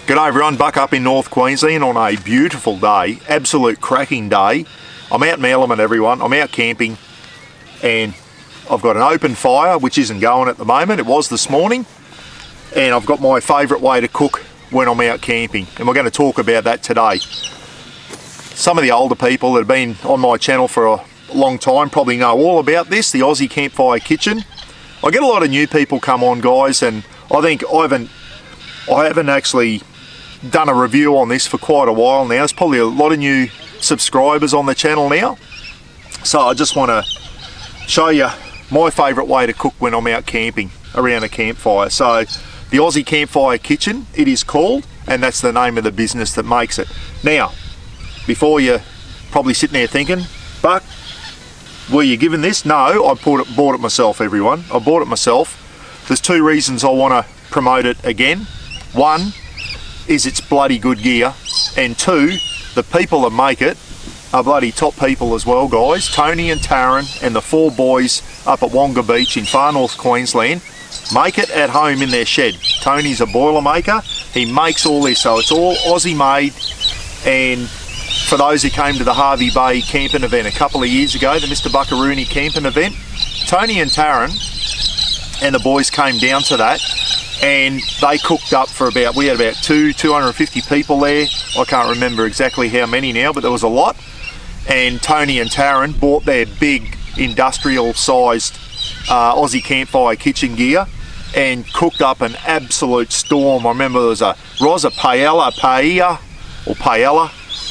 G'day everyone, Buck up in North Queensland on a beautiful day, absolute cracking day. I'm out in my element everyone, I'm out camping and I've got an open fire which isn't going at the moment, it was this morning, and I've got my favourite way to cook when I'm out camping, and we're going to talk about that today. Some of the older people that have been on my channel for a long time probably know all about this, the Aussie Campfire Kitchen. I get a lot of new people come on, guys, and I think I haven't actually done a review on this for quite a while now. There's probably a lot of new subscribers on the channel now, so I just want to show you my favourite way to cook when I'm out camping around a campfire. So the Aussie Campfire Kitchen, it is called, and that's the name of the business that makes it. Now, before you're probably sitting there thinking, Buck, were you given this? No, I bought it myself, everyone. I bought it myself. There's two reasons I want to promote it again. One is it's bloody good gear, and two, the people that make it are bloody top people as well, guys. Tony and Taryn and the four boys up at Wonga Beach in Far North Queensland make it at home in their shed. Tony's a boiler maker, he makes all this, so it's all Aussie made. And for those who came to the Hervey Bay camping event a couple of years ago, the Mr. Buckaroony camping event, Tony and Taryn and the boys came down to that, and they cooked up for we had about 250 people there. I can't remember exactly how many now, but there was a lot. And Tony and Taryn bought their big industrial sized Aussie Campfire kitchen gear and cooked up an absolute storm. I remember there was a paella,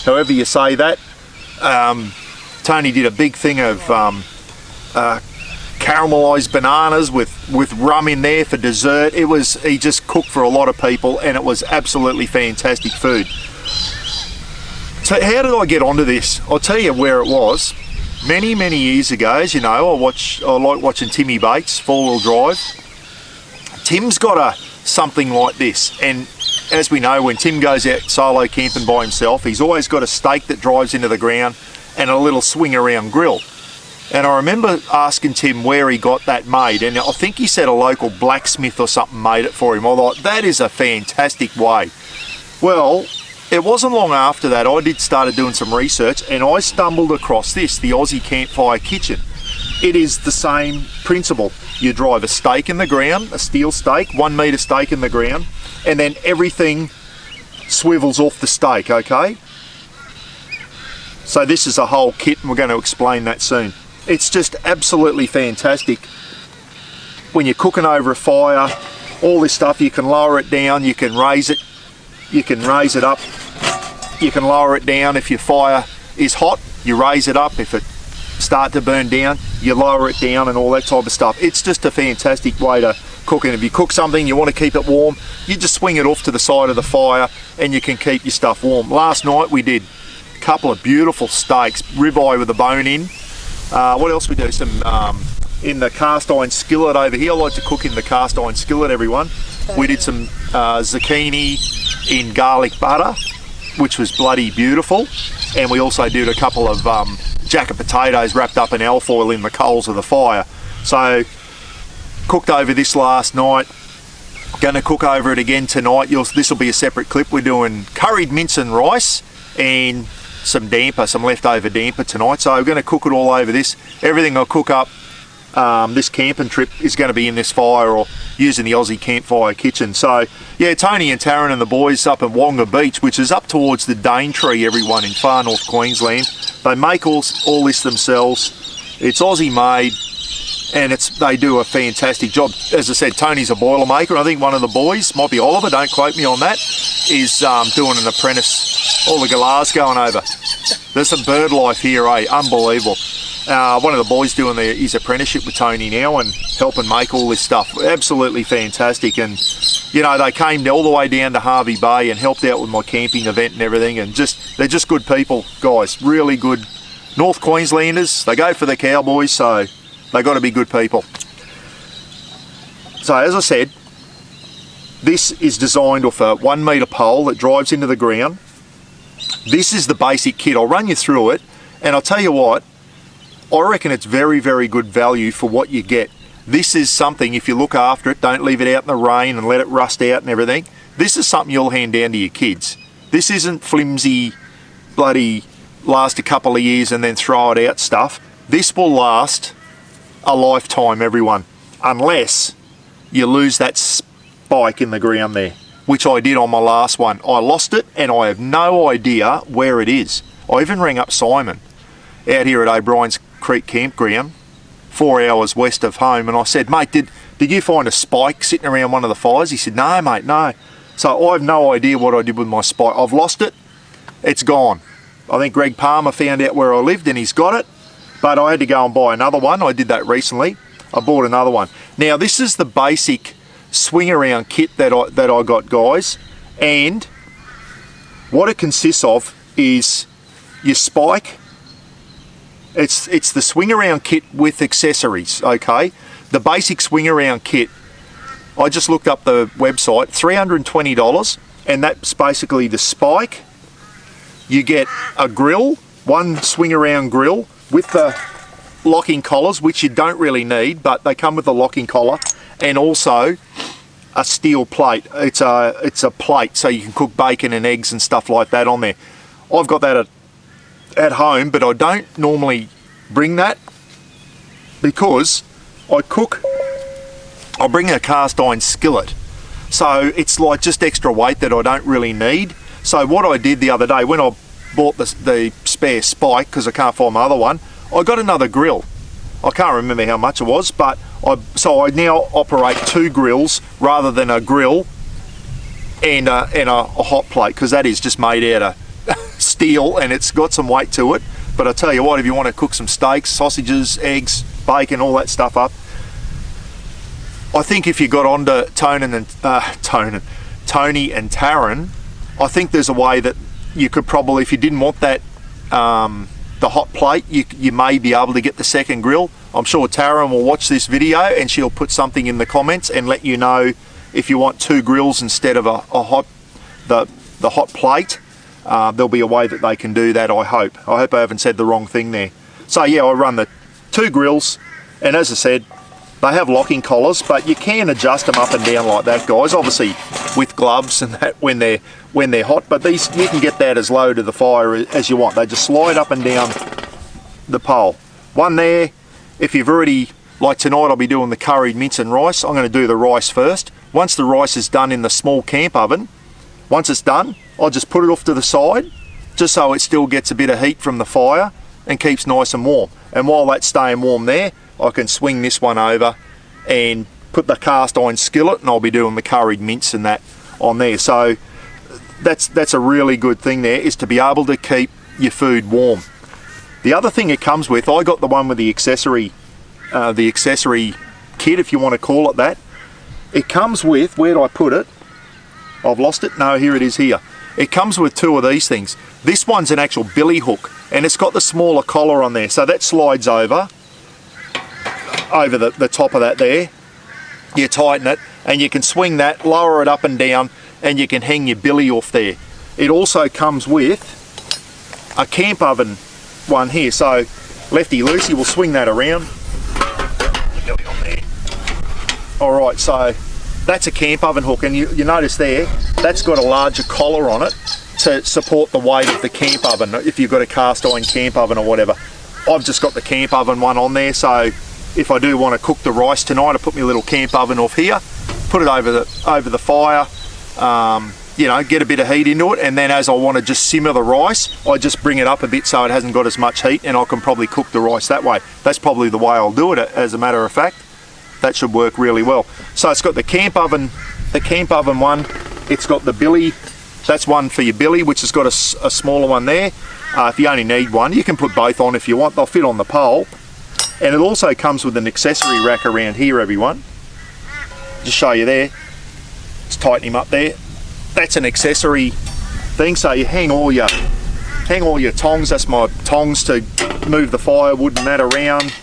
however you say that. Tony did a big thing of caramelized bananas with rum in there for dessert. He just cooked for a lot of people, and it was absolutely fantastic food. So how did I get onto this? I'll tell you where it was. Many years ago, as you know, I like watching Timmy Bates, 4-wheel drive. Tim's got something like this, and as we know, when Tim goes out solo camping by himself, he's always got a stake that drives into the ground and a little swing around grill. And I remember asking Tim where he got that made, and I think he said a local blacksmith or something made it for him. I thought, that is a fantastic way. Well, it wasn't long after that I started doing some research, and I stumbled across this, the Aussie Campfire Kitchen. It is the same principle. You drive a stake in the ground, a steel stake, 1 metre stake in the ground, and then everything swivels off the stake, okay? So this is a whole kit, and we're going to explain that soon. It's just absolutely fantastic. When you're cooking over a fire, all this stuff, you can lower it down, you can raise it up, you can lower it down. If your fire is hot, you raise it up. If it starts to burn down, you lower it down, and all that type of stuff. It's just a fantastic way to cook. And if you cook something, you want to keep it warm, you just swing it off to the side of the fire and you can keep your stuff warm. Last night we did a couple of beautiful steaks, ribeye with the bone in. What else we do? Some in the cast iron skillet over here. I like to cook in the cast iron skillet, everyone. We did some zucchini in garlic butter, which was bloody beautiful, and we also did a couple of jacket potatoes wrapped up in alfoil in the coals of the fire. So cooked over this last night, going to cook over it again tonight. This will be a separate clip. We're doing curried mince and rice and some leftover damper tonight, so we're going to cook it all over this. Everything I cook up this camping trip is going to be in this fire or using the Aussie Campfire Kitchen. So yeah, Tony and Taryn and the boys up at Wonga Beach, which is up towards the Daintree, everyone, in Far North Queensland, they make all this themselves. It's Aussie made, and they do a fantastic job. As I said, Tony's a boiler maker, and I think one of the boys, might be Oliver, don't quote me on that, is doing an apprentice. All the galahs going over. There's some bird life here, eh? Unbelievable. One of the boys doing his apprenticeship with Tony now and helping make all this stuff. Absolutely fantastic. And you know, they came all the way down to Hervey Bay and helped out with my camping event and everything, and they're just good people, guys. Really good North Queenslanders. They go for the Cowboys, so they got to be good people. So as I said, this is designed off a 1 metre pole that drives into the ground. This is the basic kit. I'll run you through it, and I'll tell you what, I reckon it's very good value for what you get. This is something, if you look after it, don't leave it out in the rain and let it rust out and everything, This is something you'll hand down to your kids. This isn't flimsy, bloody last a couple of years and then throw it out stuff. This will last a lifetime, everyone, unless you lose that spike in the ground there, which I did on my last one. I lost it and I have no idea where it is. I even rang up Simon out here at O'Brien's Creek Campground, 4 hours west of home, and I said, mate, did you find a spike sitting around one of the fires? He said, no mate, no. So I have no idea what I did with my spike. I've lost it. It's gone. I think Greg Palmer found out where I lived and he's got it, but I had to go and buy another one. I did that recently. I bought another one. Now this is the basic swing around kit that I got, guys, and what it consists of is your spike. It's the swing around kit with accessories, okay? The basic swing around kit, I just looked up the website, $320, and that's basically the spike. You get a grill, one swing around grill with the locking collars, which you don't really need, but they come with a locking collar, and also a steel plate. It's a plate so you can cook bacon and eggs and stuff like that on there. I've got that at home, but I don't normally bring that because I bring a cast iron skillet, so it's like just extra weight that I don't really need. So what I did the other day when I bought the spare spike, because I can't find my other one, I got another grill. I can't remember how much it was, but I now operate 2 grills rather than a grill and a hot plate, because that is just made out of steel and it's got some weight to it. But I tell you what, if you want to cook some steaks, sausages, eggs, bacon, all that stuff up, I think if you got onto Tony and Taryn, I think there's a way that you could probably, if you didn't want that the hot plate, you may be able to get the second grill. I'm sure Taryn will watch this video and she'll put something in the comments and let you know if you want 2 grills instead of the hot plate. There'll be a way that they can do that, I hope. I haven't said the wrong thing there. So yeah, I run the 2 grills, and as I said, they have locking collars, but you can adjust them up and down like that, guys, obviously with gloves and that when they're hot, but these, you can get that as low to the fire as you want. They just slide up and down the pole. One there. If you've already, like tonight I'll be doing the curried mince and rice. I'm going to do the rice first. Once the rice is done in the small camp oven, once it's done, I'll just put it off to the side, just so it still gets a bit of heat from the fire and keeps nice and warm. And while that's staying warm there, I can swing this one over and put the cast iron skillet, and I'll be doing the curried mince and that on there. So that's a really good thing there, is to be able to keep your food warm. The other thing it comes with, I got the one with the accessory kit, if you want to call it that. It comes with, where do I put it? I've lost it. No, here it is here. It comes with 2 of these things. This one's an actual billy hook, and it's got the smaller collar on there, so that slides over the top of that there. You tighten it and you can swing that, lower it up and down, and you can hang your billy off there. It also comes with a camp oven one here, so Lefty Lucy will swing that around. Alright, so that's a camp oven hook, and you notice there, that's got a larger collar on it to support the weight of the camp oven, if you've got a cast iron camp oven or whatever. I've just got the camp oven one on there, so if I do want to cook the rice tonight, I put my little camp oven off here, put it over the fire, you know, get a bit of heat into it, and then as I want to just simmer the rice, I just bring it up a bit so it hasn't got as much heat, and I can probably cook the rice that way. That's probably the way I'll do it, as a matter of fact. That should work really well. So it's got the camp oven one, it's got the billy, that's one for your billy, which has got a smaller one there. If you only need one, you can put both on if you want, they'll fit on the pole. And it also comes with an accessory rack around here, everyone. Just show you there. Just tighten him up there. That's an accessory thing, so you hang all your tongs. That's my tongs to move the firewood and that around.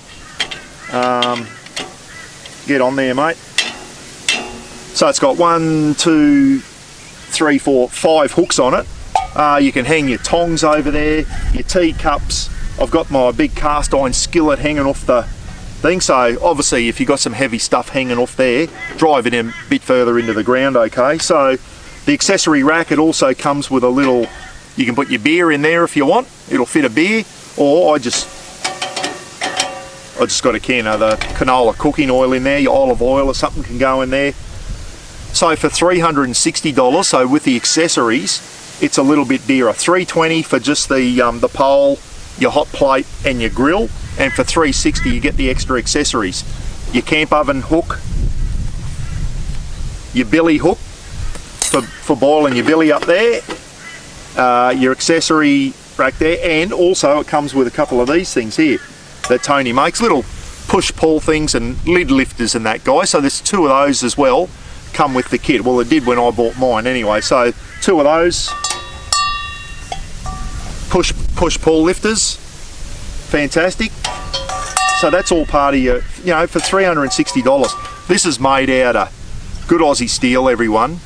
Get on there, mate. So it's got 1, 2, 3, 4, 5 hooks on it. You can hang your tongs over there, your teacups. I've got my big cast iron skillet hanging off the thing, so obviously if you've got some heavy stuff hanging off there, drive it in a bit further into the ground, okay? So The accessory rack, it also comes with a little, you can put your beer in there if you want, it'll fit a beer, or I just got a can of the canola cooking oil in there, your olive oil or something can go in there. So for $360, so with the accessories, it's a little bit dearer. $320 for just the pole, your hot plate and your grill, and for $360 you get the extra accessories. Your camp oven hook, your billy hook for boiling your billy up there, your accessory rack there, and also it comes with a couple of these things here that Tony makes, little push-pull things and lid lifters and that, guys. So there's 2 of those as well, come with the kit. Well, it did when I bought mine anyway. So 2 of those push-pull lifters, fantastic. So that's all part of your, you know, for $360. This is made out of good Aussie steel, everyone.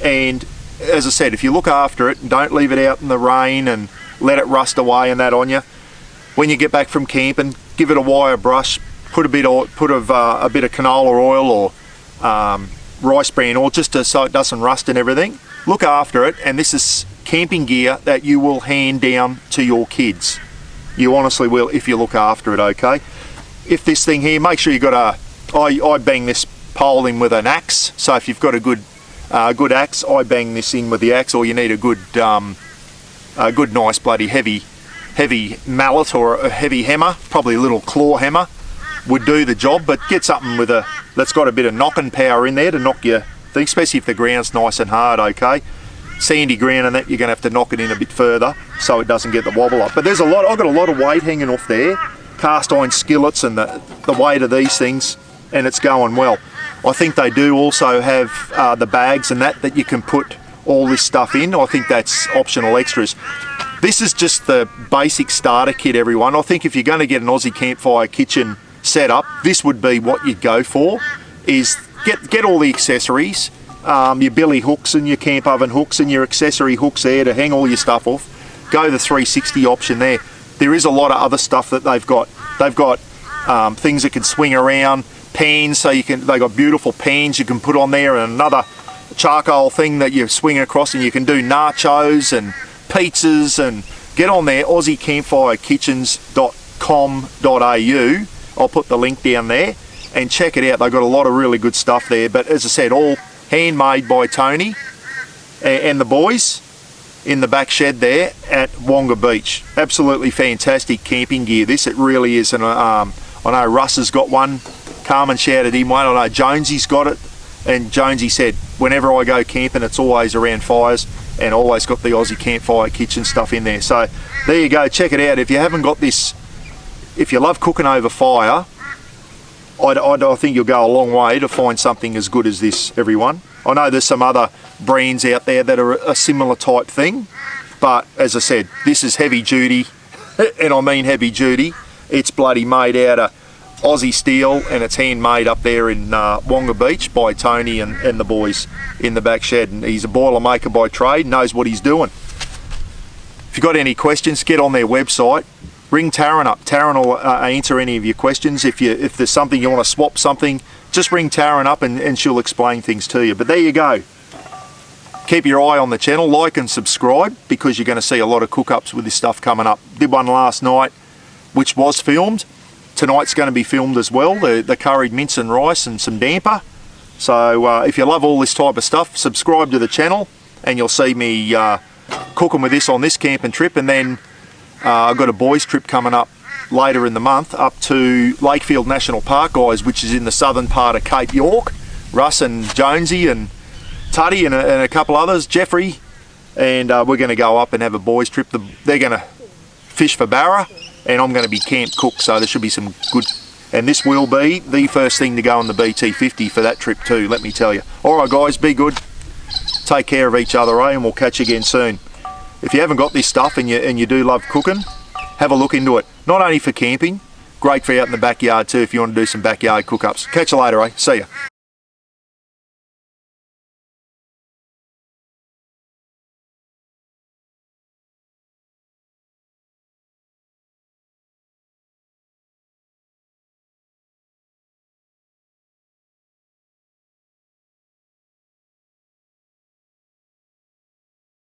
And as I said, if you look after it and don't leave it out in the rain and let it rust away and that on you, when you get back from camping, give it a wire brush, put a bit of canola oil or rice bran oil just so it doesn't rust and everything. Look after it, and this is camping gear that you will hand down to your kids. You honestly will if you look after it, okay? If this thing here, make sure you got I bang this pole in with an axe. So if you've got a good axe, I bang this in with the axe, or you need a good nice bloody heavy mallet or a heavy hammer, probably a little claw hammer would do the job. But get something with that's got a bit of knocking power in there to knock your thing, especially if the ground's nice and hard, okay? Sandy ground and that, you're going to have to knock it in a bit further so it doesn't get the wobble up. But there's I've got a lot of weight hanging off there, cast iron skillets and the weight of these things, and it's going well. I think they do also have the bags and that you can put all this stuff in. I think that's optional extras. This is just the basic starter kit, everyone. I think if you're going to get an Aussie Campfire Kitchen set up, this would be what you'd go for, is get all the accessories, your billy hooks and your camp oven hooks and your accessory hooks there to hang all your stuff off. Go the 360 option there. There is a lot of other stuff that they've got. They've got things that can swing around, pans, so they got beautiful pans you can put on there, and another charcoal thing that you swing across, and you can do nachos and pizzas. And get on there, AussieCampfireKitchens.com.au. I'll put the link down there and check it out. They've got a lot of really good stuff there, but as I said, all handmade by Tony and the boys in the back shed there at Wonga Beach. Absolutely fantastic camping gear, this. It really is. And I know Russ has got one. Carmen shouted him one. I know Jonesy's got it, and Jonesy said whenever I go camping it's always around fires, and always got the Aussie Campfire Kitchen stuff in there. So there you go, check it out. If you haven't got this, if you love cooking over fire, I think you'll go a long way to find something as good as this, everyone. I know there's some other brands out there that are a similar type thing, but as I said, this is heavy duty, and I mean heavy duty. It's bloody made out of Aussie steel, and it's handmade up there in Wonga Beach by Tony and the boys in the back shed. And he's a boiler maker by trade, knows what he's doing. If you've got any questions, get on their website. Ring Taryn up. Taryn will answer any of your questions. If there's something you want to swap something, just ring Taryn up and she'll explain things to you. But there you go. Keep your eye on the channel, like and subscribe, because you're going to see a lot of cook-ups with this stuff coming up. Did one last night, which was filmed. Tonight's going to be filmed as well, the curried mince and rice and some damper. So if you love all this type of stuff, subscribe to the channel and you'll see me cooking with this on this camping trip. And then I've got a boys trip coming up later in the month up to Lakefield National Park, guys, which is in the southern part of Cape York. Russ and Jonesy and Tuddy and a couple others, Jeffrey, and we're going to go up and have a boys trip. They're going to fish for barra, and I'm going to be camp cook, so there should be some good, and this will be the first thing to go on the BT50 for that trip too, let me tell you. Alright guys, be good, take care of each other, and we'll catch you again soon. If you haven't got this stuff and you do love cooking, have a look into it. Not only for camping, great for out in the backyard too if you want to do some backyard cook-ups. Catch you later, see ya.